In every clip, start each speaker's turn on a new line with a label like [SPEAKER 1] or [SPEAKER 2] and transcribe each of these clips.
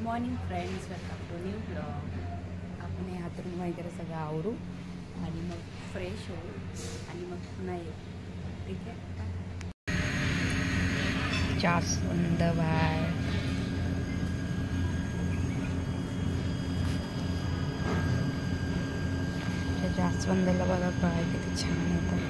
[SPEAKER 1] Morning friends, welcome to new blog. आपण हे हातरून वगैरे सगळं आवरू आणि मग फ्रेश होऊ आणि मग पुन्हा येऊ. ठीक आहे. जास्वंद बाय जास्वंदाला बघा काय किती छान होतं.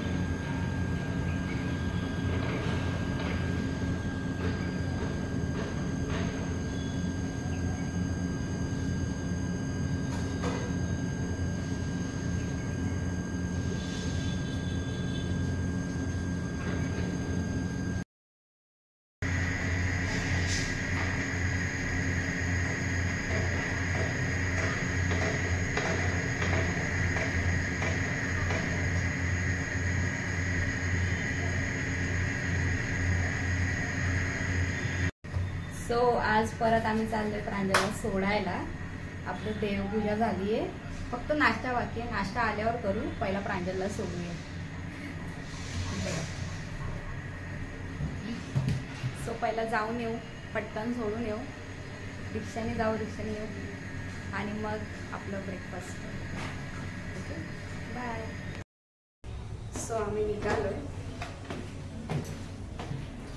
[SPEAKER 1] सो आज परत आम्ही चाललोय प्रांजलला सोडायला. आपली देवपूजा झाली आहे, फक्त नाश्ता बाकी आहे. नाश्ता आल्यावर करू, पहिला प्रांजलला सोडूया. सो पहिला जाऊन येऊ, पटकन सोडून येऊ, रिक्षाने जाऊ, रिक्षाने येऊ आणि मग आपलं ब्रेकफास्ट. Okay, bye. सो आम्ही निघालोय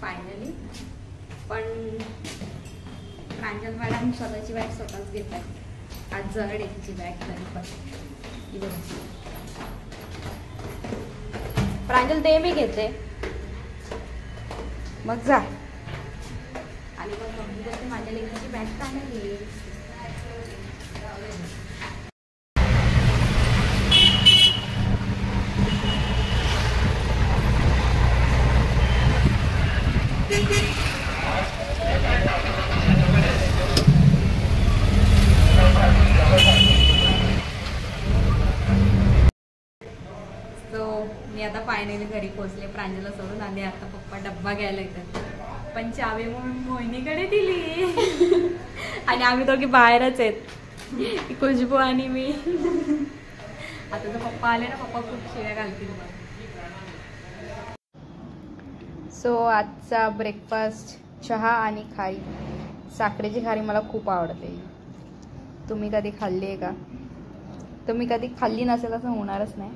[SPEAKER 1] फायनली. पण प्रांजल मॅडम स्वतःची बॅग स्वतःच घेत आहे. आज जड आहे तिची बॅग तरी पण. प्रांजल दे, मी घेते मग जा. आणि मग मम्मी बोलते माझ्या लेकीची बॅग का नाही. मी आता फायनली घरी पोहोचले. प्रांजलला सोडून आले. आता पप्पा डब्बा घ्यायला येतात, पण चावी म्हणून मोहिनीकडे दिली आणि आम्ही दोघी बाहेरच आहेत, खुशबू आणि मी. आता जर पप्पा आले ना, पप्पा खूप शिव्या घालतील. सो आजचा ब्रेकफास्ट चहा आणि खारी. साखरेची खारी मला खूप आवडते. तुम्ही कधी खाल्ली आहे का? तुम्ही कधी खाल्ली नसेल असं होणारच नाही.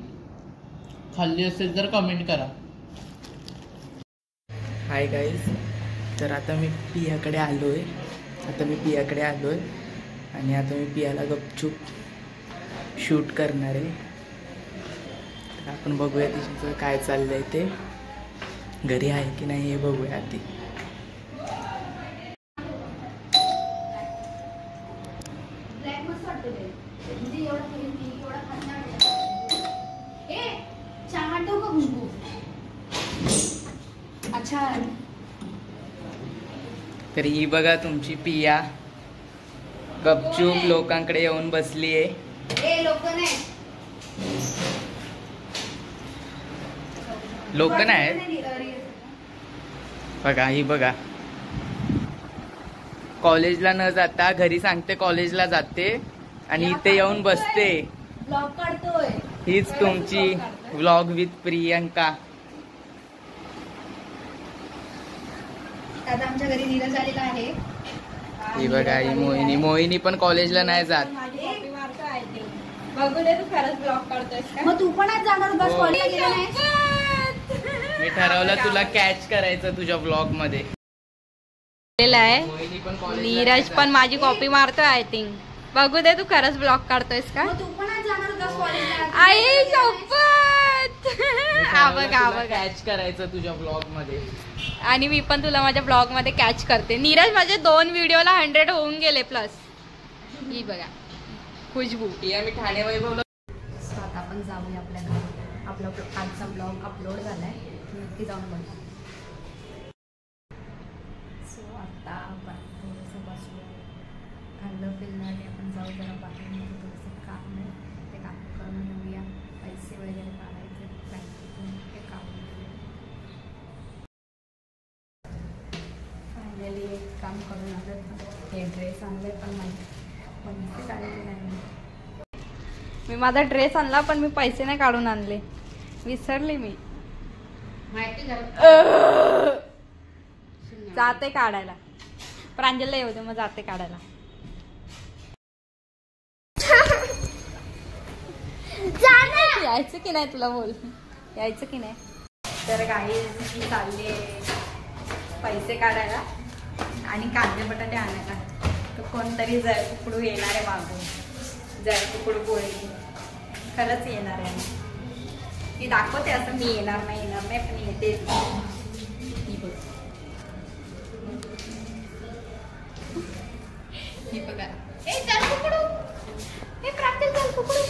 [SPEAKER 2] खाल्ली असेल तर कमेंट करा. हाय गाईज, तर आता मी पियाकडे आलोय. आणि आता मी पियाला गपचूप शूट करणार आहे. तर आपण बघूया तिचं काय चाललंय ते, घरी आहे की नाही हे बघूया आधी. तर ही बघा तुमची पिया गपचूप लोकांकडे येऊन बसली आहे. लोक नाही बघा, ही बघा कॉलेजला न जाता घरी सांगते कॉलेजला जाते आणि इथे येऊन बसते. हीच तुमची व्लॉग विथ प्रियंका.
[SPEAKER 1] आता आमच्या घरी नीरज आलेला आहे.
[SPEAKER 2] ही बघा ही मोहिनी पण कॉलेजला नाही जात.
[SPEAKER 1] बघू दे, तू खरंच ब्लॉग करतोयस का? मग तू पण आज जाणार होतास कॉलेजला, गेला नाही?
[SPEAKER 2] मी ठरवलं तुला कॅच करायचं तुझ्या ब्लॉग मध्ये.
[SPEAKER 1] नीरज पण माझी कॉपी मारतोय आय थिंक. बघू दे, तू खरंच ब्लॉग करतोयस का? तू पण आज जाणार होतास कॉलेजला? आई सोबत
[SPEAKER 2] कॅच करायचं तुझ्या ब्लॉग मध्ये.
[SPEAKER 1] आणि मी पण तुला माझ्या ब्लॉग मध्ये कॅच करते. नीरज माझे 2 व्हिडिओला 100 होऊन गेले प्लस. ही बघा खुशबू.
[SPEAKER 2] मी ठाणे वैभवला.
[SPEAKER 1] आता आपण जाऊया आपल्या घरी. आपला आजचा ब्लॉग अपलोड झालाय, नक्की जाऊन बघा. सो आता आपण थोडंसं बसूया, खाल्लं पिल्लं आणि आपण जाऊ जरा बाहेर. थोडंसं काम आहे, ते काम करून येऊया. पैसे वगैरे काढायचे बँकेतून, ते काढून घेऊया. फायनली एक काम करून आलं. हे ड्रेस आणले पण पैसे काढले नाही. मी माझा ड्रेस आणला पण मी पैसे नाही काढून आणले, विसरले मी. जाते काढायला. प्रांजलला येऊ दे, मग जाते काढायला. यायचं की नाही तुला बोल, यायचं की नाही? तर काही मी चालले पैसे काढायला आणि कांदे बटाटे आणायला. तर कोणतरी जर कुकडू येणार आहे मागून, जर कुकडू पोळी खरंच येणार आहे. ती दाखवते असं मी येणार नाही पण येते. ही बघा, ए चल कुकडू, हे प्राप्ती चल कुकडू.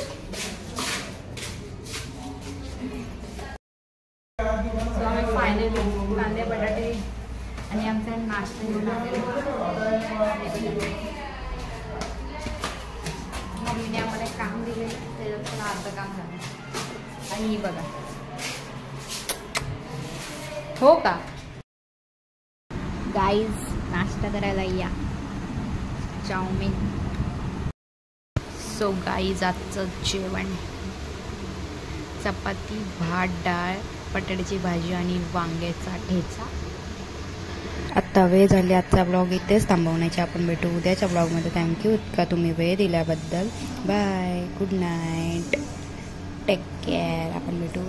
[SPEAKER 1] सो आम्ही फायनली कांदे बटाटे आणि आमचा नाश्ता घेऊन आलेलो. मम्मीने आम्हाला काम दिले, त्याच्यात अर्ध काम झालं. आणि ही बघा, हो का गाईज, नाश्ता करायला या. चाऊमिन. सो गाईज, आजचं जेवण चपाती, भात, डाळ, बटाट्याची भाजी आणि वांग्याचा ठेचा.
[SPEAKER 3] आत्ता वेळ झाली आजचा ब्लॉग इथेच थांबवण्याची. आपण भेटू उद्याच्या ब्लॉगमध्ये. थँक्यू इतका तुम्ही वेळ दिल्याबद्दल. Bye, good night, take care. आपण भेटू.